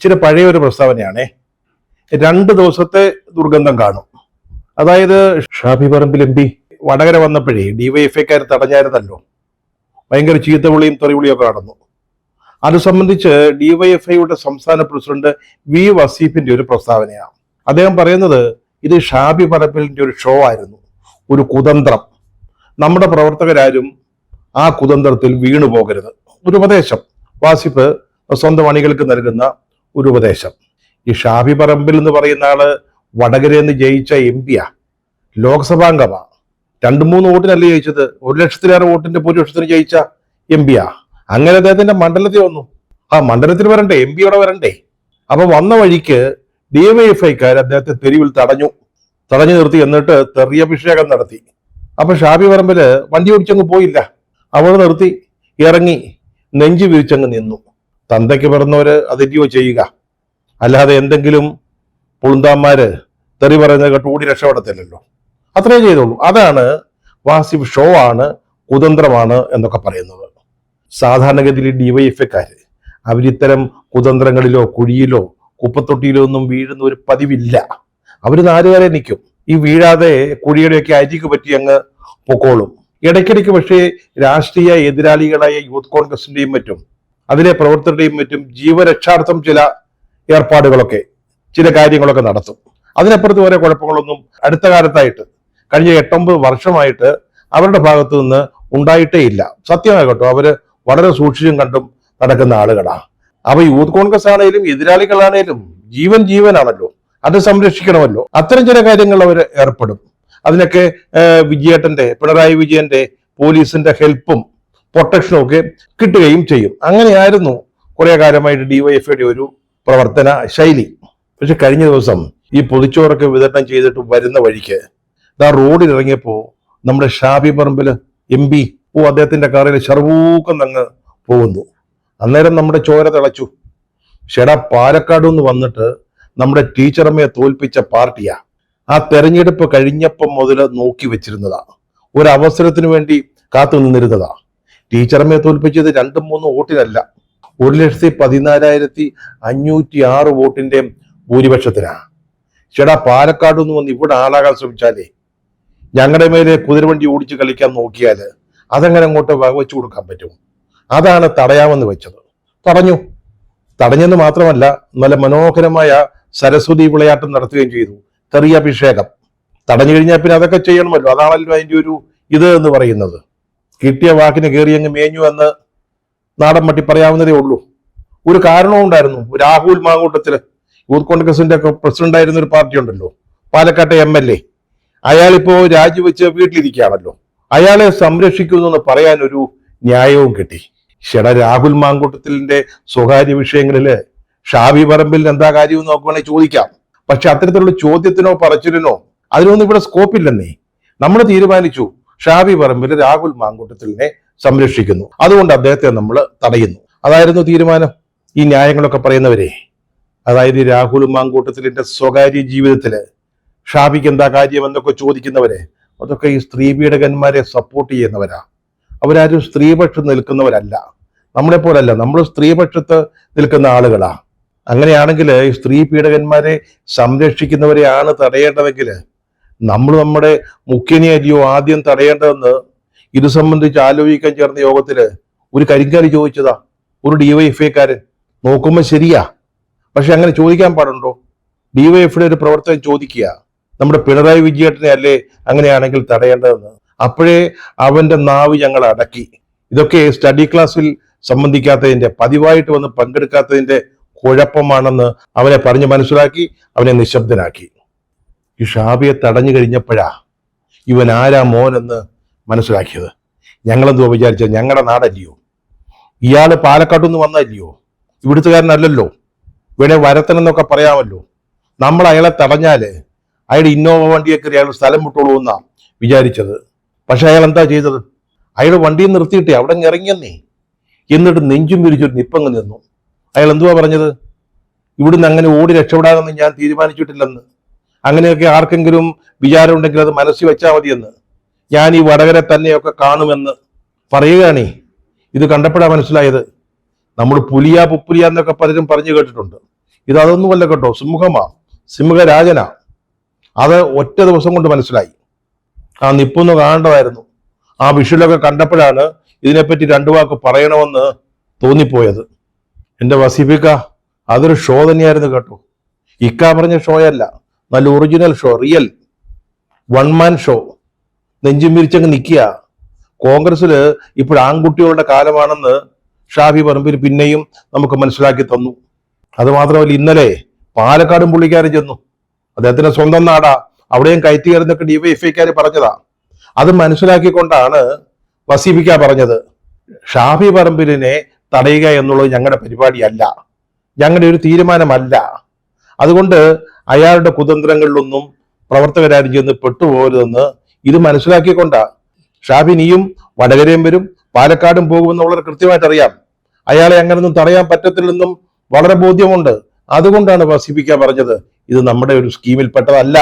ഇച്ചിരി പഴയ ഒരു പ്രസ്താവനയാണേ. 2 ദിവസത്തെ ദുർഗന്ധം കാണും. അതായത് ഷാഫി പറമ്പിൽ MP വടകര വന്നപ്പോഴേ DYFIക്കാർ തടഞ്ഞായിരുന്നല്ലോ. ഭയങ്കര ചീത്തവിളിയും തെറിവിളിയൊക്കെ നടന്നു. അത് സംബന്ധിച്ച് DYFIയുടെ സംസ്ഥാന പ്രസിഡന്റ് V വസീഫിന്റെ ഒരു പ്രസ്താവനയാണ്. അദ്ദേഹം പറയുന്നത് ഇത് ഷാഫി പറമ്പിലിന്റെ ഒരു ഷോ ആയിരുന്നു, ഒരു കുതന്ത്രം. നമ്മുടെ പ്രവർത്തകരാരും ആ കുതന്ത്രത്തിൽ വീണു പോകരുത്. ഒരു ഉപദേശം വാസിഫ് സ്വന്തം അണികൾക്ക് നൽകുന്ന ഒരു ഉപദേശം. ഈ ഷാഫി പറമ്പിൽ എന്ന് പറയുന്ന ആള് വടകരയിൽ നിന്ന് ജയിച്ച MP ലോക്സഭാംഗമാ. 2-3 വോട്ടിനല്ലേ ജയിച്ചത്, 1,00,000-ലേറെ വോട്ടിന്റെ ഭൂരിപക്ഷത്തിന് ജയിച്ച MP അങ്ങനെ അദ്ദേഹത്തിന്റെ മണ്ഡലത്തിൽ വന്നു. ആ മണ്ഡലത്തിൽ വരണ്ടേ, MP അവിടെ വരണ്ടേ? അപ്പൊ വന്ന വഴിക്ക് DYFIക്കാർ അദ്ദേഹത്തെ തെരുവിൽ തടഞ്ഞു നിർത്തി. എന്നിട്ട് തെറിയഭിഷേകം നടത്തി. അപ്പൊ ഷാഫി പറമ്പില് വണ്ടി ഓടിച്ചങ്ങ് പോയില്ല, അവിടെ നിർത്തി ഇറങ്ങി നെഞ്ചു വിരിച്ചങ്ങ് നിന്നു. തന്തയ്ക്ക് പിറന്നവര് അതെല്ലയോ ചെയ്യുക, അല്ലാതെ എന്തെങ്കിലും പുളുന്താന്മാര് തെറി പറയുന്നത് കേട്ട് ഓടി രക്ഷപ്പെടത്തില്ലല്ലോ. അത്രേ ചെയ്തോളൂ. അതാണ് വാസിഫ് ഷോ ആണ്, കുതന്ത്രമാണ് എന്നൊക്കെ പറയുന്നത്. സാധാരണഗതിയിൽ DYFIക്കാര് അവരിത്തരം കുതന്ത്രങ്ങളിലോ കുഴിയിലോ കുപ്പത്തൊട്ടിയിലോ ഒന്നും വീഴുന്ന ഒരു പതിവില്ല. അവര് നാലുകാരെ നിൽക്കും. ഈ വീഴാതെ കുഴിയുടെയൊക്കെ അരിക്ക് പറ്റി അങ്ങ് പൊക്കോളും. ഇടയ്ക്കിടയ്ക്ക് പക്ഷേ രാഷ്ട്രീയ എതിരാളികളായ യൂത്ത് കോൺഗ്രസിന്റെയും മറ്റും അതിലെ പ്രവർത്തകരുടെയും മറ്റും ജീവരക്ഷാർത്ഥം ചില ഏർപ്പാടുകളൊക്കെ, ചില കാര്യങ്ങളൊക്കെ നടത്തും. അതിനപ്പുറത്ത് വേറെ കുഴപ്പങ്ങളൊന്നും അടുത്ത കാലത്തായിട്ട്, കഴിഞ്ഞ 8-9 വർഷമായിട്ട് അവരുടെ ഭാഗത്തു നിന്ന് ഉണ്ടായിട്ടേ ഇല്ല. സത്യമാകട്ടോ, അവര് വളരെ സൂക്ഷിച്ചും കണ്ടും നടക്കുന്ന ആളുകളാണ്. അപ്പൊ യൂത്ത് കോൺഗ്രസ് ആണേലും എതിരാളികളാണേലും ജീവനാണല്ലോ, അത് സംരക്ഷിക്കണമല്ലോ. അത്തരം ചില കാര്യങ്ങൾ അവർ ഏർപ്പെടും. അതിനൊക്കെ പിണറായി വിജയന്റെ പോലീസിന്റെ ഹെൽപ്പും പ്രൊട്ടക്ഷനും ഒക്കെ കിട്ടുകയും ചെയ്യും. അങ്ങനെയായിരുന്നു കുറെ കാലമായിട്ട് DYFIയുടെ ഒരു പ്രവർത്തന ശൈലി. പക്ഷെ കഴിഞ്ഞ ദിവസം ഈ പൊതിച്ചോറൊക്കെ വിതരണം ചെയ്തിട്ട് വരുന്ന വഴിക്ക് റോഡിൽ ഇറങ്ങിയപ്പോ നമ്മുടെ ഷാഫി പറമ്പിൽ MP അദ്ദേഹത്തിന്റെ കാറിൽ ഷർവൂക്കം അങ്ങ് പോകുന്നു. അന്നേരം നമ്മുടെ ചോര തിളച്ചു. പാലക്കാട് നിന്ന് വന്നിട്ട് നമ്മുടെ ടീച്ചറമ്മയെ തോൽപ്പിച്ച പാർട്ടിയാ. ആ തെരഞ്ഞെടുപ്പ് കഴിഞ്ഞപ്പം മുതൽ നോക്കി വെച്ചിരുന്നതാ, ഒരു അവസരത്തിന് വേണ്ടി കാത്തു നിന്നിരുന്നതാ. ടീച്ചറമ്മയെ തോൽപ്പിച്ചത് 2-3 വോട്ടിനല്ല, 1,14,506 വോട്ടിന്റെ ഭൂരിപക്ഷത്തിനാ. പാലക്കാട് നിന്ന് വന്ന് ഇവിടെ ആളാകാൻ ശ്രമിച്ചാലേ, ഞങ്ങളുടെ മേലെ കുതിരവണ്ടി ഓടിച്ച് കളിക്കാൻ നോക്കിയാല് അതെങ്ങനെ അങ്ങോട്ട് വകവെച്ചു കൊടുക്കാൻ പറ്റും? അതാണ് തടയാമെന്ന് വെച്ചത്. തടഞ്ഞെന്ന് മാത്രമല്ല, നല്ല മനോഹരമായ സരസ്വതി വിളയാട്ടം നടത്തുകയും ചെയ്തു. തെറിയഭിഷേകം. തടഞ്ഞു കഴിഞ്ഞാൽ പിന്നെ അതൊക്കെ ചെയ്യണമല്ലോ, അതാണല്ലോ അതിന്റെ ഒരു ഇത് എന്ന് പറയുന്നത്. കിട്ടിയ വാക്കിന് കയറിയങ്ങ് മേഞ്ഞു എന്ന് നാടൻ മട്ടി പറയാവുന്നതേ ഉള്ളൂ. ഒരു കാരണവും ഉണ്ടായിരുന്നു. രാഹുൽ മാങ്കൂട്ടത്തില് യൂത്ത് കോൺഗ്രസിന്റെ പ്രസിഡന്റ് ആയിരുന്ന ഒരു പാർട്ടി ഉണ്ടല്ലോ, പാലക്കാട്ടെ MLA. അയാളിപ്പോ രാജിവെച്ച് വീട്ടിലിരിക്കുകയാണല്ലോ. അയാളെ സംരക്ഷിക്കുന്നു എന്ന് പറയാൻ ഒരു ന്യായവും കിട്ടി. രാഹുൽ മാങ്കൂട്ടത്തിലിന്റെ സ്വകാര്യ വിഷയങ്ങളില് ഷാഫി പറമ്പിൽ എന്താ കാര്യമെന്ന് നോക്കുവാണെങ്കിൽ ചോദിക്കാം. പക്ഷെ അത്തരത്തിലുള്ള ചോദ്യത്തിനോ പറച്ചിലിനോ അതിനൊന്നും ഇവിടെ സ്കോപ്പില്ലെന്നേ. നമ്മൾ തീരുമാനിച്ചു ഷാഫി പറമ്പിൽ രാഹുൽ മാങ്കൂട്ടത്തിലിനെ സംരക്ഷിക്കുന്നു, അതുകൊണ്ട് അദ്ദേഹത്തെ നമ്മൾ തടയുന്നു. അതായിരുന്നു തീരുമാനം. ഈ ന്യായങ്ങളൊക്കെ പറയുന്നവരെ, അതായത് രാഹുൽ മാങ്കൂട്ടത്തിലിന്റെ സ്വകാര്യ ജീവിതത്തില് ഷാഫിക്ക് എന്താ കാര്യം എന്നൊക്കെ ചോദിക്കുന്നവരെ, അതൊക്കെ ഈ സ്ത്രീ പീഡകന്മാരെ സപ്പോർട്ട് ചെയ്യുന്നവരാ. അവരാരും സ്ത്രീപക്ഷത്ത് നിൽക്കുന്നവരല്ല, നമ്മളെ പോലല്ല. നമ്മൾ സ്ത്രീപക്ഷത്ത് നിൽക്കുന്ന ആളുകളാ. അങ്ങനെയാണെങ്കിൽ ഈ സ്ത്രീ പീഡകന്മാരെ സംരക്ഷിക്കുന്നവരെയാണ് തടയേണ്ടതെങ്കിൽ നമ്മൾ നമ്മുടെ മുഖ്യനെയല്ലയോ ആദ്യം തടയേണ്ടതെന്ന് ഇത് സംബന്ധിച്ച് ആലോചിക്കാൻ ചേർന്ന യോഗത്തില് ഒരു കരിങ്കാലി ചോദിച്ചതാ, ഒരു DYFIക്കാരൻ. നോക്കുമ്പോൾ ശരിയാ, പക്ഷെ അങ്ങനെ ചോദിക്കാൻ പാടുണ്ടോ? DYFIയുടെ ഒരു പ്രവർത്തകൻ ചോദിക്കുക, നമ്മുടെ പിണറായി വിജയനെ അല്ലേ അങ്ങനെയാണെങ്കിൽ തടയേണ്ടതെന്ന്. അപ്പോഴേ അവന്റെ നാവ് ഞങ്ങൾ അടക്കി. ഇതൊക്കെ സ്റ്റഡി ക്ലാസ്സിൽ സംബന്ധിക്കാത്തതിന്റെ, പതിവായിട്ട് വന്ന് പങ്കെടുക്കാത്തതിന്റെ കുഴപ്പമാണെന്ന് അവനെ പറഞ്ഞ് മനസ്സിലാക്കി, അവനെ നിശബ്ദനാക്കി. ഈ ഷാഫിയെ തടഞ്ഞു കഴിഞ്ഞപ്പോഴാ ഇവൻ ആരാ മോനെന്ന് മനസ്സിലാക്കിയത്. ഞങ്ങളെന്തോ വിചാരിച്ചത്, ഞങ്ങളുടെ നാടല്ലയോ, ഇയാള് പാലക്കാട്ടു നിന്ന് വന്നല്ലയോ, ഇവിടുത്തുകാരനല്ലല്ലോ, ഇവിടെ വരത്തനെന്നൊക്കെ പറയാമല്ലോ. നമ്മൾ അയാളെ തടഞ്ഞാല് അയാൾ ഇന്നോവ വണ്ടിയൊക്കെ അയാൾ സ്ഥലം വിട്ടോളൂ എന്നാ വിചാരിച്ചത്. പക്ഷെ അയാൾ എന്താ ചെയ്തത്? അയാൾ വണ്ടിയിൽ നിർത്തിയിട്ടേ അവിടെ ഇറങ്ങിയെന്നേ. എന്നിട്ട് നെഞ്ചും വിരിച്ചൊരു നിപ്പങ്ങ് നിന്നു. അയാൾ എന്തുവാ പറഞ്ഞത്? ഇവിടുന്ന് അങ്ങനെ ഓടി രക്ഷപ്പെടാമെന്ന് ഞാൻ തീരുമാനിച്ചിട്ടില്ലെന്ന്. അങ്ങനെയൊക്കെ ആർക്കെങ്കിലും വിചാരമുണ്ടെങ്കിൽ അത് മനസ്സിൽ വെച്ചാൽ മതിയെന്ന്. ഞാൻ ഈ വടകര തന്നെയൊക്കെ കാണുമെന്ന് പറയുകയാണേ. ഇത് കണ്ടപ്പോഴാണ് മനസ്സിലായത്, നമ്മൾ പുലിയ പുപ്പുലിയ എന്നൊക്കെ പലരും പറഞ്ഞു കേട്ടിട്ടുണ്ട്. ഇത് അതൊന്നുമല്ല കേട്ടോ, സിംഹരാജനാ. അത് ഒറ്റ ദിവസം കൊണ്ട് മനസ്സിലായി. ആ നിപ്പൊന്ന് കാണേണ്ടതായിരുന്നു. ആ വിഷ്വലൊക്കെ കണ്ടപ്പോഴാണ് ഇതിനെപ്പറ്റി രണ്ടു വാക്ക് പറയണമെന്ന് തോന്നിപ്പോയത്. എൻ്റെ വസീഫിക്ക, അതൊരു ഷോ തന്നെയായിരുന്നു കേട്ടോ. ഇക്ക പറഞ്ഞ ഷോയല്ല, നല്ല original show, real 1 man show. നെഞ്ചും വിരിച്ചങ്ങ് നിൽക്കുക. കോൺഗ്രസ്സിൽ ഇപ്പോൾ ആൺകുട്ടികളുടെ കാലമാണെന്ന് ഷാഫി പറമ്പിൽ പിന്നെയും നമുക്ക് മനസ്സിലാക്കി തന്നു. അത് മാത്രമല്ല, ഇന്നലെ പാലക്കാടും പുള്ളിക്കാരൻ ചെന്നു. അദ്ദേഹത്തിന്റെ സ്വന്തം നാടാ, അവിടെയും കയറ്റി കയറുന്നൊക്കെ ഡിവൈഎഫ്ഐക്കാർ പറഞ്ഞതാ. അത് മനസ്സിലാക്കിക്കൊണ്ടാണ് വസീഫിക്ക പറഞ്ഞത്, ഷാഫി പറമ്പിലിനെ തടയുക എന്നുള്ളത് ഞങ്ങളുടെ പരിപാടിയല്ല, ഞങ്ങളുടെ ഒരു തീരുമാനമല്ല. അതുകൊണ്ട് അയാളുടെ കുതന്ത്രങ്ങളിലൊന്നും പ്രവർത്തകരാരും ചെന്ന് പെട്ടുപോകരുതെന്ന് ഇത് മനസ്സിലാക്കിക്കൊണ്ടാ. ഷാഫി നീയും വടകരയും വരും, പാലക്കാടും പോകുമെന്ന് വളരെ കൃത്യമായിട്ട് അറിയാം. അയാളെ അങ്ങനൊന്നും തടയാൻ പറ്റത്തില്ലെന്നും വളരെ ബോധ്യമുണ്ട്. അതുകൊണ്ടാണ് വസീഫിക്ക പറഞ്ഞത്, ഇത് നമ്മുടെ ഒരു സ്കീമിൽ പെട്ടതല്ല,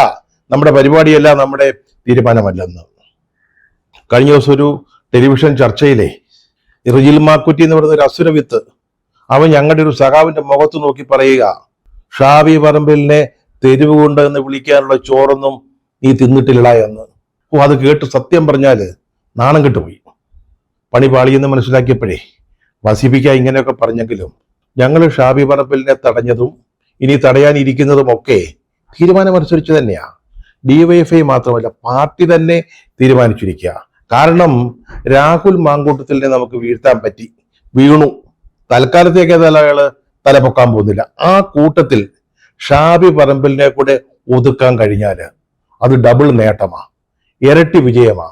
നമ്മുടെ പരിപാടിയല്ല, നമ്മുടെ തീരുമാനമല്ലെന്ന്. കഴിഞ്ഞ ദിവസം ഒരു ടെലിവിഷൻ ചർച്ചയിലെ റിജിൽ മാക്കുറ്റി എന്ന് പറയുന്ന ഒരു അസുരവിത്ത്, അവൻ ഞങ്ങളുടെ ഒരു സഖാവിന്റെ മുഖത്ത് നോക്കി പറയുക, ഷാഫി പറമ്പിലിനെ തെരുവ് കൊണ്ട് എന്ന് വിളിക്കാനുള്ള ചോറൊന്നും നീ തിന്നിട്ടില്ല എന്ന്. അത് കേട്ട് സത്യം പറഞ്ഞാല് നാണം കെട്ടുപോയി. പണി പാളിയെന്ന് മനസ്സിലാക്കിയപ്പോഴേ വസീഫിക്ക ഇങ്ങനെയൊക്കെ പറഞ്ഞെങ്കിലും ഞങ്ങൾ ഷാഫി പറമ്പിലിനെ തടഞ്ഞതും ഇനി തടയാനിരിക്കുന്നതും ഒക്കെ തീരുമാനമനുസരിച്ച് തന്നെയാ. ഡിവൈഎഫ്ഐ മാത്രമല്ല, പാർട്ടി തന്നെ തീരുമാനിച്ചിരിക്കുക. കാരണം രാഹുൽ മാങ്കൂട്ടത്തിലിനെ നമുക്ക് വീഴ്ത്താൻ പറ്റി, വീണു. തൽക്കാലത്തേക്ക് അയാള് തലപൊക്കാൻ പോകുന്നില്ല. ആ കൂട്ടത്തിൽ ഷാഫി പറമ്പിലിനെ കൂടെ ഒതുക്കാൻ കഴിഞ്ഞാല് അത് ഡബിൾ നേട്ടമാ, ഇരട്ടി വിജയമാ.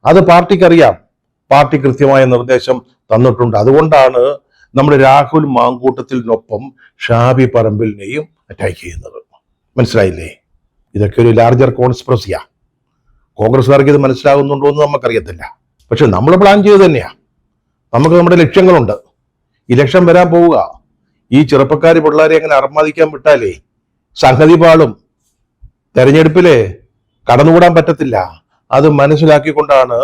അത് പാർട്ടിക്കറിയാം. പാർട്ടി കൃത്യമായ നിർദ്ദേശം തന്നിട്ടുണ്ട്. അതുകൊണ്ടാണ് നമ്മുടെ രാഹുൽ മാങ്കൂട്ടത്തിനൊപ്പം ഷാഫി പറമ്പിലിനെയും അറ്റാക്ക് ചെയ്യുന്നത്. മനസ്സിലായില്ലേ? ഇതൊക്കെ ഒരു ലാർജർ കോൺസ്പിറസിയാ. കോൺഗ്രസ്സുകാർക്ക് ഇത് മനസ്സിലാകുന്നുണ്ടോ എന്ന് നമുക്കറിയത്തില്ല. പക്ഷെ നമ്മൾ പ്ലാൻ ചെയ്ത് തന്നെയാ. നമുക്ക് നമ്മുടെ ലക്ഷ്യങ്ങളുണ്ട്. ഇലക്ഷൻ വരാൻ പോവുക. ഈ ചെറുപ്പക്കാര് പിള്ളേരെ അങ്ങനെ അർമാദിക്കാൻ വിട്ടാലേ സംഗതി പാളും. തെരഞ്ഞെടുപ്പില് കടന്നുകൂടാൻ പറ്റത്തില്ല. അത് മനസ്സിലാക്കിക്കൊണ്ടാണ്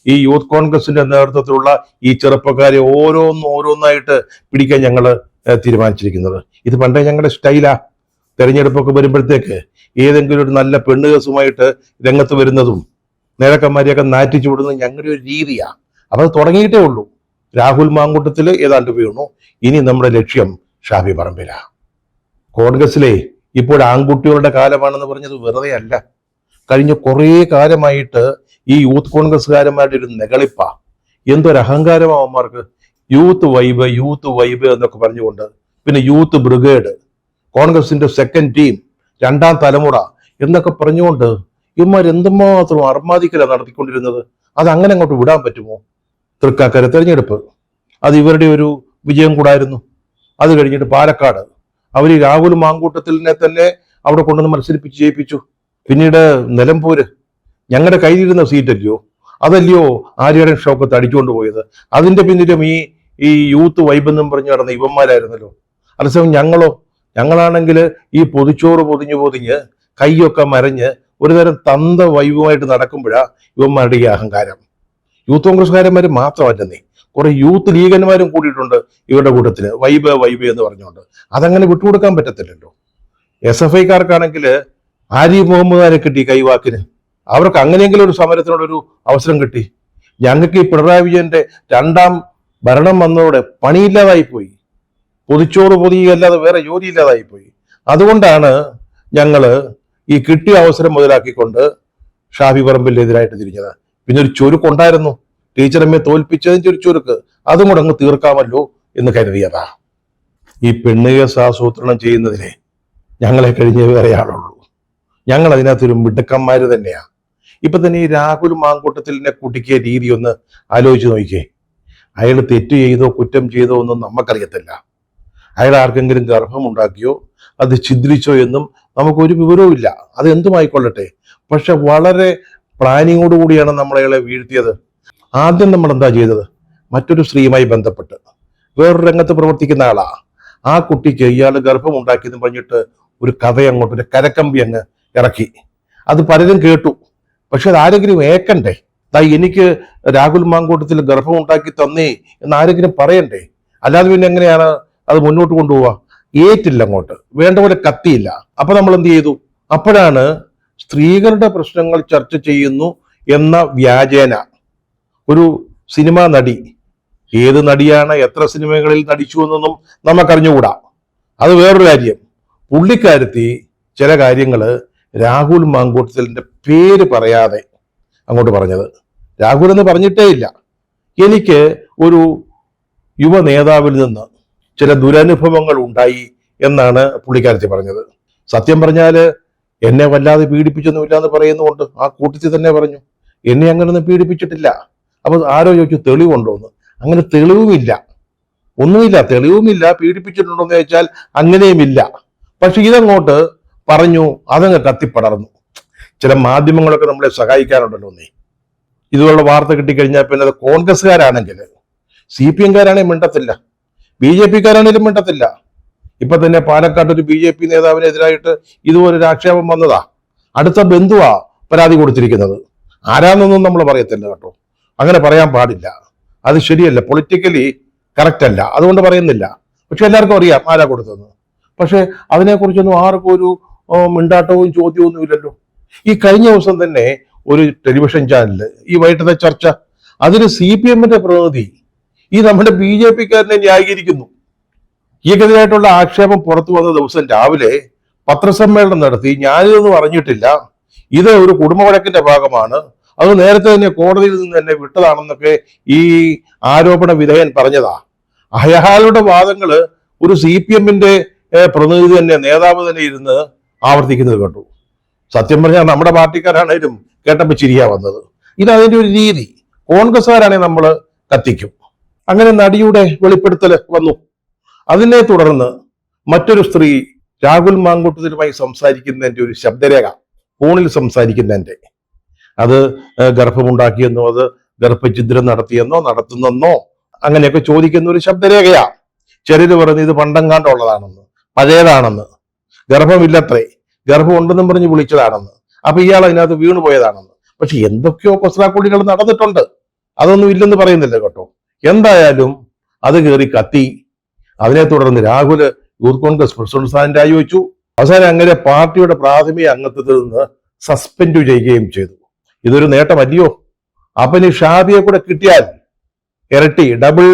ഈ യൂത്ത് കോൺഗ്രസിന്റെ നേതൃത്വത്തിലുള്ള ഈ ചെറുപ്പക്കാരെ ഓരോന്നായിട്ട് പിടിക്കാൻ ഞങ്ങൾ തീരുമാനിച്ചിരിക്കുന്നത്. ഇത് പണ്ടേ ഞങ്ങളുടെ സ്റ്റൈലാ. തെരഞ്ഞെടുപ്പൊക്കെ വരുമ്പോഴത്തേക്ക് ഏതെങ്കിലും ഒരു നല്ല പെണ്ണ് കേസുമായിട്ട് രംഗത്ത് വരുന്നതും നേതാക്കന്മാരെയൊക്കെ നാറ്റിച്ചു വിടുന്നതും ഞങ്ങളുടെ ഒരു രീതിയാ. അപ്പൊ അത് തുടങ്ങിയിട്ടേ ഉള്ളൂ. രാഹുൽ മാങ്കൂട്ടത്തിൽ ഏതാണ്ട് വീണു. ഇനി നമ്മുടെ ലക്ഷ്യം ഷാഫി പറമ്പിലാ. കോൺഗ്രസിലെ ഇപ്പോൾ ആൺകുട്ടികളുടെ കാലമാണെന്ന് പറഞ്ഞത് വെറുതെ അല്ല. കഴിഞ്ഞ കുറേ കാലമായിട്ട് ഈ യൂത്ത് കോൺഗ്രസ്സുകാരന്മാരുടെ ഒരു നെകളിപ്പാ. എന്തൊരു അഹങ്കാരമാ അവന്മാർക്ക്. യൂത്ത് വൈബ് എന്നൊക്കെ പറഞ്ഞുകൊണ്ട്, പിന്നെ യൂത്ത് ബ്രിഗേഡ്, കോൺഗ്രസിന്റെ സെക്കൻഡ് ടീം, 2ാം തലമുറ എന്നൊക്കെ പറഞ്ഞുകൊണ്ട് ഇവന്മാർ എന്തുമാത്രം അർമാദിക്കല നടത്തിക്കൊണ്ടിരുന്നത്. അത് അങ്ങനെ അങ്ങോട്ട് വിടാൻ പറ്റുമോ? തൃക്കാക്കര തെരഞ്ഞെടുപ്പ് അത് ഇവരുടെ ഒരു വിജയം കൂടായിരുന്നു. അത് കഴിഞ്ഞിട്ട് പാലക്കാട് അവർ രാഹുൽ മാങ്കൂട്ടത്തിലിനെ തന്നെ അവിടെ കൊണ്ടുവന്ന് മത്സരിപ്പിച്ച് ജയിപ്പിച്ചു. പിന്നീട് നിലമ്പൂര് ഞങ്ങളുടെ കയ്യിലിരുന്ന സീറ്റല്ലയോ, അതല്ലയോ ആര്യടൻ ഷൗക്കത്ത് അടിച്ചുകൊണ്ട് പോയത്. അതിന്റെ പിന്നിലും ഈ യൂത്ത് വൈബ് എന്നും പറഞ്ഞു നടന്ന ഇവന്മാരായിരുന്നല്ലോ. അതേസമയം ഞങ്ങളാണെങ്കിൽ ഈ പൊതിച്ചോറ് പൊതിഞ്ഞ് കൈയൊക്കെ മരഞ്ഞ് ഒരുതരം തന്ത വൈബുമായിട്ട് നടക്കുമ്പോഴാ ഇവന്മാരുടെ ഈ അഹങ്കാരം. യൂത്ത് കോൺഗ്രസ്സുകാരന്മാർ മാത്രമല്ലെന്നേ, കുറെ യൂത്ത് ലീഗന്മാരും കൂടിയിട്ടുണ്ട് ഇവരുടെ കൂട്ടത്തില്. വൈബ് എന്ന് പറഞ്ഞുകൊണ്ട് അതങ്ങനെ വിട്ടുകൊടുക്കാൻ പറ്റത്തില്ലല്ലോ. SFIക്കാർക്കാണെങ്കിൽ ആരിഫ് മുഹമ്മദാനെ കിട്ടി കൈവാക്കിന്. അവർക്ക് അങ്ങനെയെങ്കിലും ഒരു സമരത്തിനോടൊരു അവസരം കിട്ടി. ഞങ്ങൾക്ക് ഈ പിണറായി വിജയന്റെ 2ാം ഭരണം വന്നതോടെ പണിയില്ലാതായി പോയി. പൊതിച്ചോറ് പൊതിയല്ലാതെ വേറെ ജോലി ഇല്ലാതായി പോയി. അതുകൊണ്ടാണ് ഞങ്ങള് ഈ കിട്ടിയ അവസരം മുതലാക്കിക്കൊണ്ട് ഷാഫി പറമ്പിലിനെതിരായിട്ട് തിരിഞ്ഞത്. പിന്നെ ഒരു ചുരുക്കുണ്ടായിരുന്നു, ടീച്ചറമ്മയെ തോൽപ്പിച്ചതിന്റെ ഒരു ചുരുക്ക്, അതും കൂടെ അങ്ങ് തീർക്കാമല്ലോ എന്ന് കരുതിയതാ. ഈ പെണ്ണുകേസ് ആസൂത്രണം ചെയ്യുന്നതിനെ ഞങ്ങളെ കഴിഞ്ഞേ വേറെ ആളുള്ളൂ. ഞങ്ങൾ അതിനകത്തൊരു മിടുക്കന്മാര് തന്നെയാ. ഇപ്പൊ തന്നെ ഈ രാഹുൽ മാങ്കൂട്ടത്തിലിനെ കുട്ടിക്കിയ രീതി ഒന്ന് ആലോചിച്ച് നോക്കിയേ. അയാൾ തെറ്റ് ചെയ്തോ കുറ്റം ചെയ്തോ ഒന്നും നമുക്കറിയത്തില്ല. അയാൾ ആർക്കെങ്കിലും ഗർഭമുണ്ടാക്കിയോ അത് ഛിദ്രിച്ചോ എന്നും നമുക്കൊരു വിവരവും ഇല്ല. അത് എന്തുമായിക്കൊള്ളട്ടെ. പക്ഷെ വളരെ പ്ലാനിങ്ങോടുകൂടിയാണ് നമ്മൾ അയാളെ വീഴ്ത്തിയത്. ആദ്യം നമ്മൾ എന്താ ചെയ്തത്? മറ്റൊരു സ്ത്രീയുമായി ബന്ധപ്പെട്ട് വേറൊരു രംഗത്ത് പ്രവർത്തിക്കുന്ന ആളാ. ആ കുട്ടിക്ക് ഇയാൾ ഗർഭമുണ്ടാക്കിയെന്ന് പറഞ്ഞിട്ട് ഒരു കഥയങ്ങോട്ട്, ഒരു കരക്കമ്പി അങ്ങ് ഇറക്കി. അത് പലരും കേട്ടു. പക്ഷെ അത് ആരെങ്കിലും ഏക്കണ്ടേ? എനിക്ക് രാഹുൽ മാങ്കൂട്ടത്തിൽ ഗർഭമുണ്ടാക്കി തന്നേ എന്ന് ആരെങ്കിലും പറയണ്ടേ? അല്ലാതെ പിന്നെ എങ്ങനെയാണ് അത് മുന്നോട്ട് കൊണ്ടുപോവുക? ഏറ്റില്ല, അങ്ങോട്ട് വേണ്ട പോലെ കത്തിയില്ല. അപ്പൊ നമ്മൾ എന്ത് ചെയ്തു? അപ്പോഴാണ് സ്ത്രീകളുടെ പ്രശ്നങ്ങൾ ചർച്ച ചെയ്യുന്നു എന്ന വ്യാജേന ഒരു സിനിമാ നടി, ഏത് നടിയാണ് എത്ര സിനിമകളിൽ നടിച്ചു എന്നൊന്നും നമുക്കറിഞ്ഞുകൂടാ, അത് വേറൊരു കാര്യം, പുള്ളിക്കാരത്തി ചില കാര്യങ്ങള് രാഹുൽ മാങ്കൂട്ടത്തിലിന്റെ പേര് പറയാതെ അങ്ങോട്ട് പറഞ്ഞത്. രാഹുൽ എന്ന് പറഞ്ഞിട്ടേ ഇല്ല. എനിക്ക് ഒരു യുവ നേതാവിൽ നിന്ന് ചില ദുരനുഭവങ്ങൾ ഉണ്ടായി എന്നാണ് പുള്ളിക്കാരത്തി പറഞ്ഞത്. സത്യം പറഞ്ഞാല് എന്നെ വല്ലാതെ പീഡിപ്പിച്ചൊന്നുമില്ല എന്ന് പറയുന്നുകൊണ്ട് ആ കൂട്ടത്തിൽ തന്നെ പറഞ്ഞു, എന്നെ അങ്ങനൊന്നും പീഡിപ്പിച്ചിട്ടില്ല. അപ്പൊ ആരോ ചോദിച്ചു തെളിവുണ്ടോന്ന്. അങ്ങനെ തെളിവുമില്ല, ഒന്നുമില്ല, തെളിവുമില്ല. പീഡിപ്പിച്ചിട്ടുണ്ടോ എന്ന് ചോദിച്ചാൽ അങ്ങനെയുമില്ല. പക്ഷെ ഇതങ്ങോട്ട് പറഞ്ഞു, അതങ്ങ് കത്തിപ്പടർന്നു. ചില മാധ്യമങ്ങളൊക്കെ നമ്മളെ സഹായിക്കാറുണ്ടല്ലോ. ഇതുപോലുള്ള വാർത്ത കിട്ടിക്കഴിഞ്ഞാൽ പിന്നെ അത് കോൺഗ്രസ്സുകാരാണെങ്കിൽ, CPM-കാരാണെങ്കിൽ മിണ്ടത്തില്ല, BJP-കാരാണെങ്കിലും മിണ്ടത്തില്ല. ഇപ്പൊ തന്നെ പാലക്കാട് ഒരു BJP നേതാവിനെതിരായിട്ട് ഇതുപോലൊരു ആക്ഷേപം വന്നതാ. അടുത്ത ബന്ധുവാ പരാതി കൊടുത്തിരിക്കുന്നത്. ആരാന്നൊന്നും നമ്മൾ പറയത്തില്ല കേട്ടോ, അങ്ങനെ പറയാൻ പാടില്ല, അത് ശരിയല്ല, പൊളിറ്റിക്കലി കറക്റ്റ് അല്ല, അതുകൊണ്ട് പറയുന്നില്ല. പക്ഷെ എല്ലാവർക്കും അറിയാം ആരാ കൊടുത്തതെന്ന്. പക്ഷെ അതിനെക്കുറിച്ചൊന്നും ആർക്കും ഒരു മിണ്ടാട്ടവും ചോദ്യവും ഒന്നും ഇല്ലല്ലോ. ഈ കഴിഞ്ഞ ദിവസം തന്നെ ഒരു ടെലിവിഷൻ ചാനലില് ഈ വൈകിട്ടത്തെ ചർച്ച, അതിന് CPM-ന്റെ പ്രതിനിധി ഈ നമ്മുടെ BJP-കാരനെ ന്യായീകരിക്കുന്നു. ഈക്കെതിരായിട്ടുള്ള ആക്ഷേപം പുറത്തു വന്ന ദിവസം രാവിലെ പത്രസമ്മേളനം നടത്തി, ഞാനിതൊന്നും അറിഞ്ഞിട്ടില്ല, ഇത് ഒരു കുടുംബവഴക്കിന്റെ ഭാഗമാണ്, അത് നേരത്തെ തന്നെ കോടതിയിൽ നിന്ന് തന്നെ വിട്ടതാണെന്നൊക്കെ ഈ ആരോപണ വിധേയൻ പറഞ്ഞതാ. അയാളുടെ വാദങ്ങള് ഒരു CPM-ന്റെ പ്രതിനിധി തന്നെ, നേതാവ് തന്നെ ഇരുന്ന് ആവർത്തിക്കുന്നത് കണ്ടു. സത്യം പറഞ്ഞാൽ നമ്മുടെ പാർട്ടിക്കാരാണേലും കേട്ടപ്പോ ചിരിയാ വന്നത്. ഇത് അതിന്റെ ഒരു രീതി. കോൺഗ്രസ്സുകാരാണെങ്കിൽ നമ്മൾ കത്തിക്കും. അങ്ങനെ നടിയുടെ വെളിപ്പെടുത്തൽ വന്നു. അതിനെ തുടർന്ന് മറ്റൊരു സ്ത്രീ രാഹുൽ മാങ്കൂട്ടത്തിലുമായി സംസാരിക്കുന്നതിന്റെ ഒരു ശബ്ദരേഖ, ഫോണിൽ സംസാരിക്കുന്നതിന്റെ, അത് ഗർഭമുണ്ടാക്കിയെന്നോ അത് ഗർഭഛിദ്രം നടത്തിയെന്നോ നടത്തുന്നെന്നോ അങ്ങനെയൊക്കെ ചോദിക്കുന്ന ഒരു ശബ്ദരേഖയാ. ചിലര് പറഞ്ഞു ഇത് പണ്ടങ്ങാണ്ടുള്ളതാണെന്ന്, പഴയതാണെന്ന്, ഗർഭമില്ലത്രേ, ഗർഭം ഉണ്ടെന്നും പറഞ്ഞ് വിളിച്ചതാണെന്ന്, അപ്പൊ ഇയാൾ അതിനകത്ത് വീണുപോയതാണെന്ന്. പക്ഷെ എന്തൊക്കെയോ കൊസ്രാക്കുടികൾ നടന്നിട്ടുണ്ട്, അതൊന്നും ഇല്ലെന്ന് പറയുന്നില്ല കേട്ടോ. എന്തായാലും അത് കയറി കത്തി. അതിനെ തുടർന്ന് രാഹുല് യൂത്ത് കോൺഗ്രസ് പ്രസിഡന്റ് സ്ഥാനം രാജിവെച്ചു. അവസാനം അങ്ങനെ പാർട്ടിയുടെ പ്രാഥമിക അംഗത്വത്തിൽ നിന്ന് സസ്പെൻഡ് ചെയ്യുകയും ചെയ്തു. ഇതൊരു നേട്ടമല്ലയോ? അപ്പൊ ഇനി ഷാബിയെ കൂടെ കിട്ടിയാൽ ഇരട്ടി ഡബിൾ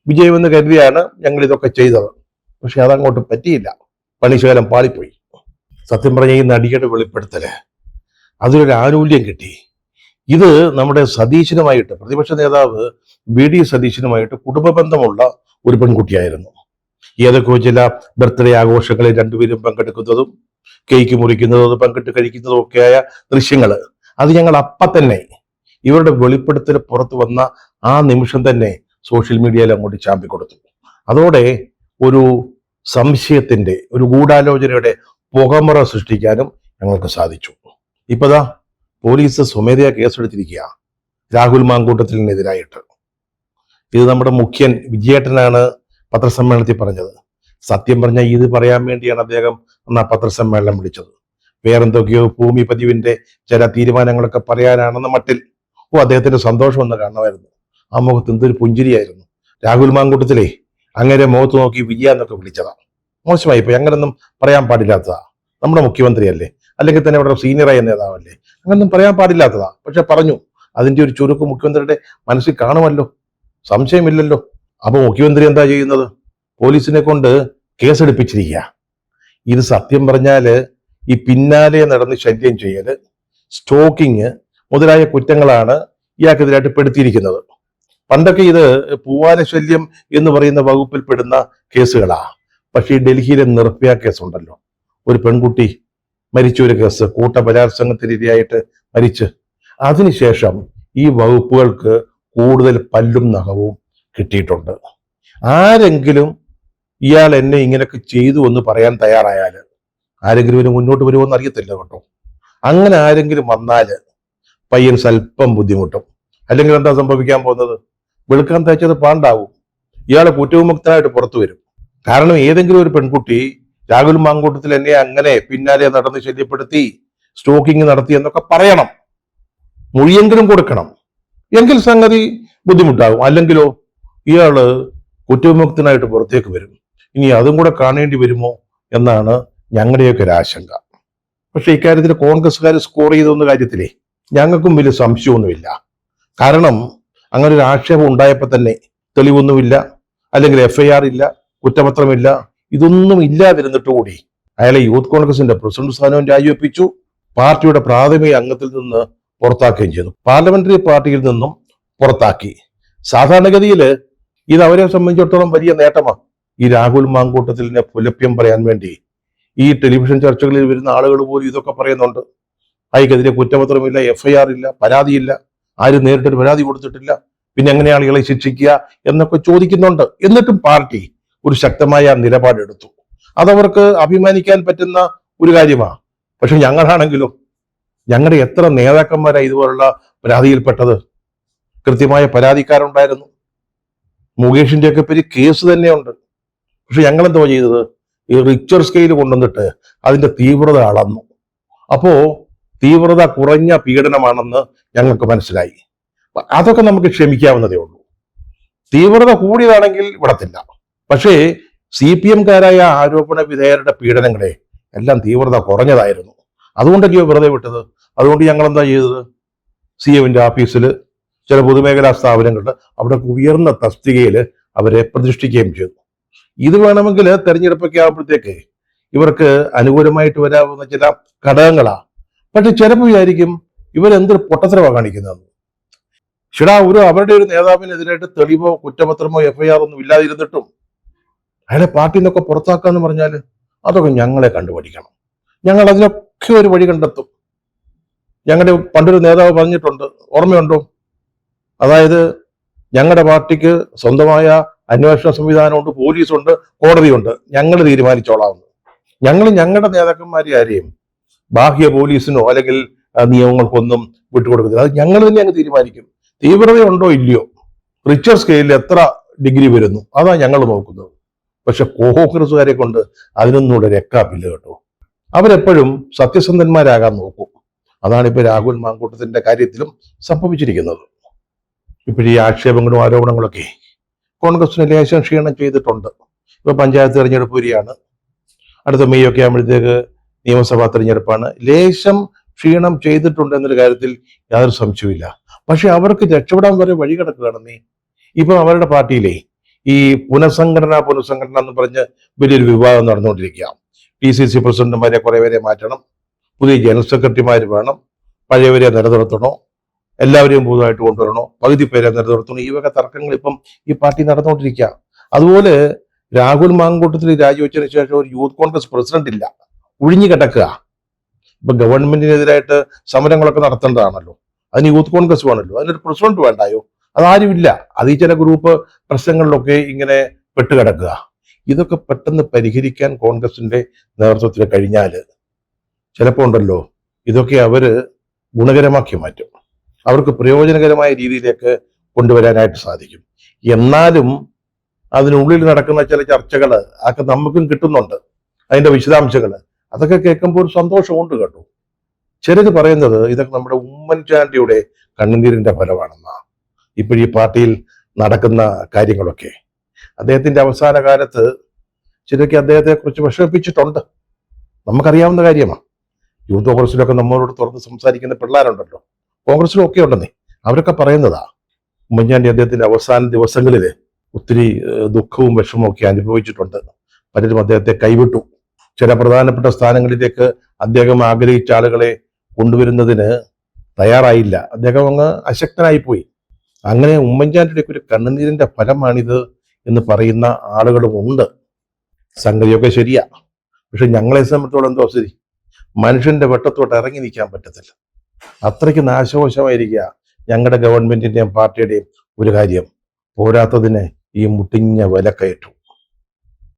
വിജയമെന്ന് കരുതിയാണ് ഞങ്ങൾ ഇതൊക്കെ ചെയ്തത്. പക്ഷെ അതങ്ങോട്ട് പറ്റിയില്ല, പണിശകലം പാളിപ്പോയി. സത്യം പറഞ്ഞ ഈ നടിയുടെ വെളിപ്പെടുത്തല് അതിലൊരു ആനുകൂല്യം കിട്ടി. ഇത് നമ്മുടെ സതീശനുമായിട്ട്, പ്രതിപക്ഷ നേതാവ് VD സതീശനുമായിട്ട് കുടുംബ ബന്ധമുള്ള ഒരു പെൺകുട്ടിയായിരുന്നു. ഏതൊക്കെയോ ചില ബർത്ത്ഡേ ആഘോഷങ്ങളിൽ രണ്ടുപേരും പങ്കെടുക്കുന്നതും കേക്ക് മുറിക്കുന്നതും പങ്കിട്ട് കഴിക്കുന്നതും ഒക്കെയായ ദൃശ്യങ്ങള്, അത് ഞങ്ങൾ അപ്പം തന്നെ ഇവരുടെ വെളിപ്പെടുത്തൽ പുറത്തു വന്ന ആ നിമിഷം തന്നെ സോഷ്യൽ മീഡിയയിൽ അങ്ങോട്ട് ചാമ്പിക്കൊടുത്തു. അതോടെ ഒരു സംശയത്തിന്റെ, ഒരു ഗൂഢാലോചനയുടെ പുകമറ സൃഷ്ടിക്കാനും ഞങ്ങൾക്ക് സാധിച്ചു. ഇപ്പതാ പോലീസ് സ്വമേധയാ കേസെടുത്തിരിക്കുക രാഹുൽ മാങ്കൂട്ടത്തിനെതിരായിട്ട്. ഇത് നമ്മുടെ മുഖ്യൻ വിജയേട്ടനാണ് പത്രസമ്മേളനത്തിൽ പറഞ്ഞത്. സത്യം പറഞ്ഞാൽ ഇത് പറയാൻ വേണ്ടിയാണ് അദ്ദേഹം അന്ന് ആ പത്രസമ്മേളനം വിളിച്ചത്. വേറെന്തൊക്കെയോ ഭൂമി പതിവിന്റെ ചില തീരുമാനങ്ങളൊക്കെ പറയാനാണെന്ന മട്ടിൽ. അദ്ദേഹത്തിന്റെ സന്തോഷം ഒന്ന് കാണണമായിരുന്നു. ആ മുഖത്ത് എന്തൊരു പുഞ്ചിരിയായിരുന്നു. രാഹുൽ മാങ്കൂട്ടത്തിലെ അങ്ങനെ മുഖത്ത് നോക്കി വിജയ എന്നൊക്കെ വിളിച്ചതാ. മോശമായി പോയി, അങ്ങനൊന്നും പറയാൻ പാടില്ലാത്തതാ. നമ്മുടെ മുഖ്യമന്ത്രിയല്ലേ, അല്ലെങ്കിൽ തന്നെ അവിടെ സീനിയറായ നേതാവല്ലേ, അങ്ങനൊന്നും പറയാൻ പാടില്ലാത്തതാ. പക്ഷെ പറഞ്ഞു. അതിന്റെ ഒരു ചുരുക്ക് മുഖ്യമന്ത്രിയുടെ മനസ്സിൽ കാണുമല്ലോ, സംശയമില്ലല്ലോ. അപ്പൊ മുഖ്യമന്ത്രി എന്താ ചെയ്യുന്നത്? പോലീസിനെ കൊണ്ട് കേസെടുപ്പിച്ചിരിക്കുക. ഇത് സത്യം പറഞ്ഞാല് ഈ പിന്നാലെ നടന്ന് ശല്യം ചെയ്യല്, സ്റ്റോക്കിങ് മുതലായ കുറ്റങ്ങളാണ് ഇയാൾക്കെതിരായിട്ട് പെടുത്തിയിരിക്കുന്നത്. പണ്ടൊക്കെ ഇത് പൂവാല ശല്യം എന്ന് പറയുന്ന വകുപ്പിൽ പെടുന്ന കേസുകളാ. പക്ഷെ ഈ ഡൽഹിയിലെ നിർഭയ കേസ് ഉണ്ടല്ലോ, ഒരു പെൺകുട്ടി മരിച്ച ഒരു കേസ്, കൂട്ടബലാത്സംഗത്തിനിരയായിട്ട് മരിച്ച്, അതിനുശേഷം ഈ വകുപ്പുകൾക്ക് കൂടുതൽ പല്ലും നഖവും കിട്ടിയിട്ടുണ്ട്. ആരെങ്കിലും ഇയാൾ എന്നെ ഇങ്ങനെയൊക്കെ ചെയ്തു എന്ന് പറയാൻ തയ്യാറായാൽ ആരെങ്കിലും ഇവന് മുന്നോട്ട് വരുമോന്ന് അറിയത്തില്ല കേട്ടോ. അങ്ങനെ ആരെങ്കിലും വന്നാല് പയ്യൻ സ്വല്പം ബുദ്ധിമുട്ടും. അല്ലെങ്കിൽ എന്താ സംഭവിക്കാൻ പോകുന്നത്? വെളുക്കാൻ തയ്ച്ചത് പാണ്ടാവും. ഇയാളെ കുറ്റവിമുക്തനായിട്ട് പുറത്തു വരും. കാരണം ഏതെങ്കിലും ഒരു പെൺകുട്ടി രാഹുൽ മാങ്കൂട്ടത്തിൽ എന്നെ അങ്ങനെ പിന്നാലെ നടന്ന് ശല്യപ്പെടുത്തി, സ്റ്റോക്കിങ് നടത്തി എന്നൊക്കെ പറയണം, മൊഴിയെങ്കിലും കൊടുക്കണം. എങ്കിൽ സംഗതി ബുദ്ധിമുട്ടാകും. അല്ലെങ്കിലോ ഇയാള് കുറ്റവിമുക്തനായിട്ട് പുറത്തേക്ക് വരും. ഇനി അതും കൂടെ കാണേണ്ടി വരുമോ എന്നാണ് ഞങ്ങളുടെയൊക്കെ ഒരു ആശങ്ക. പക്ഷെ ഇക്കാര്യത്തിൽ കോൺഗ്രസ്സുകാർ സ്കോർ ചെയ്തൊന്ന കാര്യത്തിലേ ഞങ്ങൾക്കും വലിയ സംശയമൊന്നുമില്ല. കാരണം അങ്ങനെ ഒരു ആക്ഷേപം ഉണ്ടായപ്പോൾ തന്നെ തെളിവൊന്നുമില്ല, അല്ലെങ്കിൽ FIR ഇല്ല, കുറ്റപത്രമില്ല, ഇതൊന്നും ഇല്ലാതിരുന്നിട്ട് കൂടി അയാളെ യൂത്ത് കോൺഗ്രസിന്റെ പ്രസിഡന്റ് സ്ഥാനവും രാജിവെപ്പിച്ചു, പാർട്ടിയുടെ പ്രാഥമിക അംഗത്തിൽ നിന്ന് പുറത്താക്കുകയും ചെയ്തു, പാർലമെന്ററി പാർട്ടിയിൽ നിന്നും പുറത്താക്കി. സാധാരണഗതിയിൽ ഇത് അവരെ സംബന്ധിച്ചിടത്തോളം വലിയ നേട്ടമാണ്. ഈ രാഹുൽ മാങ്കൂട്ടത്തിലിനെ പുലഭ്യം പറയാൻ വേണ്ടി ഈ ടെലിവിഷൻ ചർച്ചകളിൽ വരുന്ന ആളുകൾ പോലും ഇതൊക്കെ പറയുന്നുണ്ട്. അയക്കെതിരെ കുറ്റപത്രമില്ല, FIR ഇല്ല, പരാതിയില്ല, ആരും നേരിട്ടൊരു പരാതി കൊടുത്തിട്ടില്ല, പിന്നെ എങ്ങനെ ആളുകളെ ശിക്ഷിക്കുക എന്നൊക്കെ ചോദിക്കുന്നുണ്ട്. എന്നിട്ടും പാർട്ടി ഒരു ശക്തമായ നിലപാടെടുത്തു. അതവർക്ക് അഭിമാനിക്കാൻ പറ്റുന്ന ഒരു കാര്യമാണ്. പക്ഷെ ഞങ്ങളാണെങ്കിലും ഞങ്ങളുടെ എത്ര നേതാക്കന്മാരാണ് ഇതുപോലുള്ള പരാതിയിൽപ്പെട്ടത്? കൃത്യമായ പരാതിക്കാരുണ്ടായിരുന്നു. മുകേഷിന്റെ ഒക്കെ പേര് കേസ് തന്നെയുണ്ട്. പക്ഷെ ഞങ്ങൾ എന്തോ ചെയ്തത്? ഈ റിച്ചർ സ്കെയിൽ കൊണ്ടുവന്നിട്ട് അതിന്റെ തീവ്രത അളന്നു. അപ്പോ തീവ്രത കുറഞ്ഞ പീഡനമാണെന്ന് ഞങ്ങൾക്ക് മനസ്സിലായി. അതൊക്കെ നമുക്ക് ക്ഷമിക്കാവുന്നതേ ഉള്ളൂ. തീവ്രത കൂടിയതാണെങ്കിൽ വിടത്തില്ല. പക്ഷേ CPM-കാരായ ആരോപണ വിധേയരുടെ പീഡനങ്ങളെ എല്ലാം തീവ്രത കുറഞ്ഞതായിരുന്നു. അതുകൊണ്ടല്ലയോ വെറുതെ വിട്ടത്. അതുകൊണ്ട് ഞങ്ങൾ എന്താ ചെയ്തത്? CM-ന്റെ ഓഫീസിൽ, ചില പൊതുമേഖലാ സ്ഥാപനങ്ങളിൽ അവിടെ ഉയർന്ന തസ്തികയിൽ അവരെ പ്രതിഷ്ഠിക്കുകയും ചെയ്തു. ഇത് വേണമെങ്കിൽ തെരഞ്ഞെടുപ്പൊക്കെ ആകുമ്പോഴത്തേക്ക് ഇവർക്ക് അനുകൂലമായിട്ട് വരാവുന്ന ചില ഘടകങ്ങളാ. പക്ഷെ ചിലപ്പോൾ വിചാരിക്കും ഇവരെന്തൊരു പൊട്ടത്തരമാണ് കാണിക്കുന്നതെന്ന്. അവരുടെ ഒരു നേതാവിനെതിരായിട്ട് തെളിവോ കുറ്റപത്രമോ FIR ഒന്നും ഇല്ലാതിരുന്നിട്ടും അയാളെ പാർട്ടിയിൽ നിന്നൊക്കെ പുറത്താക്കാന്ന് പറഞ്ഞാൽ അതൊക്കെ ഞങ്ങളെ കണ്ടുപഠിക്കണം. ഞങ്ങൾ അതിനൊക്കെ ഒരു വഴി കണ്ടെത്തും. ഞങ്ങളുടെ പണ്ടൊരു നേതാവ് പറഞ്ഞിട്ടുണ്ട്, ഓർമ്മയുണ്ടോ? അതായത് ഞങ്ങളുടെ പാർട്ടിക്ക് സ്വന്തമായ അന്വേഷണ സംവിധാനമുണ്ട്, പോലീസുണ്ട്, കോടതിയുണ്ട്, ഞങ്ങൾ തീരുമാനിച്ചോളാവുന്നു. ഞങ്ങൾ ഞങ്ങളുടെ നേതാക്കന്മാരെ ആരെയും ബാഹ്യ പോലീസിനോ അല്ലെങ്കിൽ നിയമങ്ങൾക്കൊന്നും വിട്ടുകൊടുക്കത്തില്ല. അത് ഞങ്ങൾ തന്നെ അങ്ങ് തീരുമാനിക്കും. തീവ്രതയുണ്ടോ ഇല്ലയോ, റിച്ചർ സ്കെയിലിൽ എത്ര ഡിഗ്രി വരുന്നു, അതാ ഞങ്ങൾ നോക്കുന്നത്. പക്ഷെ കോൺഗ്രസ്സുകാരെ കൊണ്ട് അതിനൊന്നുകൂടെ രക്കാപ്പില്ല കേട്ടോ. അവരെപ്പോഴും സത്യസന്ധന്മാരാകാൻ നോക്കും. അതാണ് ഇപ്പൊ രാഹുൽ മാങ്കൂട്ടത്തിന്റെ കാര്യത്തിലും സംഭവിച്ചിരിക്കുന്നത്. ഇപ്പോഴീ ആക്ഷേപങ്ങളും ആരോപണങ്ങളൊക്കെ കോൺഗ്രസിന് ലേശം ക്ഷീണം ചെയ്തിട്ടുണ്ട്. ഇപ്പൊ പഞ്ചായത്ത് തെരഞ്ഞെടുപ്പ് വരികയാണ്. അടുത്ത മെയ് ഒക്കെ ആകുമ്പോഴത്തേക്ക് നിയമസഭാ തെരഞ്ഞെടുപ്പാണ്. ലേശം ക്ഷീണം ചെയ്തിട്ടുണ്ട് എന്നൊരു കാര്യത്തിൽ യാതൊരു സംശയമില്ല. പക്ഷെ അവർക്ക് രക്ഷപ്പെടാൻ വരെ വഴി കിടക്കുകയാണെന്നേ. ഇപ്പൊ അവരുടെ പാർട്ടിയിലെ ഈ പുനഃസംഘടന എന്ന് പറഞ്ഞ് വലിയൊരു വിവാദം നടന്നുകൊണ്ടിരിക്കുക. PCC പ്രസിഡന്റുമാരെ കുറെ പേരെ മാറ്റണം, പുതിയ ജനറൽ സെക്രട്ടറിമാർ വേണം, പഴയവരെ നിലനിർത്തണോ, എല്ലാവരെയും പുതുതായിട്ട് കൊണ്ടുവരണോ, പകുതി പേരെ നിലനിർത്തണോ, ഈ വക തർക്കങ്ങൾ ഇപ്പം ഈ പാർട്ടി നടന്നുകൊണ്ടിരിക്കുക. അതുപോലെ രാഹുൽ മാങ്കൂട്ടത്തിൽ രാജിവെച്ചതിന് ശേഷം ഒരു യൂത്ത് കോൺഗ്രസ് പ്രസിഡന്റ് ഇല്ല, ഒഴിഞ്ഞു കിടക്കുക. ഇപ്പൊ ഗവൺമെന്റിനെതിരായിട്ട് സമരങ്ങളൊക്കെ നടത്തേണ്ടതാണല്ലോ, അതിന് യൂത്ത് കോൺഗ്രസ് വേണമല്ലോ, അതിനൊരു പ്രസിഡന്റ് വേണ്ടായോ? അതാരുമില്ല. അത് ഈ ചില ഗ്രൂപ്പ് പ്രശ്നങ്ങളിലൊക്കെ ഇങ്ങനെ പെട്ടുകിടക്കുക. ഇതൊക്കെ പെട്ടെന്ന് പരിഹരിക്കാൻ കോൺഗ്രസിന്റെ നേതൃത്വത്തിൽ കഴിഞ്ഞാൽ ചിലപ്പോൾ ഉണ്ടല്ലോ ഇതൊക്കെ അവര് ഗുണകരമാക്കി മാറ്റും, അവർക്ക് പ്രയോജനകരമായ രീതിയിലേക്ക് കൊണ്ടുവരാനായിട്ട് സാധിക്കും. എന്നാലും അതിനുള്ളിൽ നടക്കുന്ന ചില ചർച്ചകൾ അതൊക്കെ നമുക്കും കിട്ടുന്നുണ്ട്, അതിന്റെ വിശദാംശങ്ങൾ. അതൊക്കെ കേൾക്കുമ്പോൾ ഒരു സന്തോഷമുണ്ട് കേട്ടോ. ചിലര് പറയുന്നത് ഇതൊക്കെ നമ്മുടെ ഉമ്മൻചാണ്ടിയുടെ കണ്ണുനീരിന്റെ ഫലമാണെന്നാ ഇപ്പോഴീ പാർട്ടിയിൽ നടക്കുന്ന കാര്യങ്ങളൊക്കെ. അദ്ദേഹത്തിന്റെ അവസാന കാലത്ത് ചിലർക്ക് അദ്ദേഹത്തെ കുറിച്ച് വിഷമിപ്പിച്ചിട്ടുണ്ട്, നമുക്കറിയാവുന്ന കാര്യമാണ്. യൂത്ത് കോൺഗ്രസിലൊക്കെ നമ്മളോട് തുറന്ന് സംസാരിക്കുന്ന പിള്ളേരുണ്ടല്ലോ, കോൺഗ്രസിലും ഒക്കെ ഉണ്ടെന്നേ, അവരൊക്കെ പറയുന്നതാ ഉമ്മൻചാണ്ടി അദ്ദേഹത്തിന്റെ അവസാന ദിവസങ്ങളിൽ ഒത്തിരി ദുഃഖവും വിഷമവും ഒക്കെ അനുഭവിച്ചിട്ടുണ്ട്. പലരും അദ്ദേഹത്തെ കൈവിട്ടു. ചില പ്രധാനപ്പെട്ട സ്ഥാനങ്ങളിലേക്ക് അദ്ദേഹം ആഗ്രഹിച്ച ആളുകളെ കൊണ്ടുവരുന്നതിന് തയ്യാറായില്ല. അദ്ദേഹം അങ്ങ് അശക്തനായി പോയി. അങ്ങനെ ഉമ്മൻചാണ്ടിയുടെ ഒരു കണ്ണുനീരിന്റെ ഫലമാണിത് എന്ന് പറയുന്ന ആളുകളും ഉണ്ട്. സംഗതിയൊക്കെ ശരിയാ. പക്ഷെ ഞങ്ങളെ സംബന്ധിച്ചോളം എന്തോ ശരി, മനുഷ്യന്റെ വെട്ടത്തോട്ട് ഇറങ്ങി നിൽക്കാൻ പറ്റത്തില്ല. അത്രയ്ക്ക് നാശകോശമായിരിക്കുക ഞങ്ങളുടെ ഗവൺമെന്റിന്റെയും പാർട്ടിയുടെയും ഒരു കാര്യം. പോരാത്തതിന് ഈ മുട്ടിഞ്ഞ വിലക്കയറ്റം.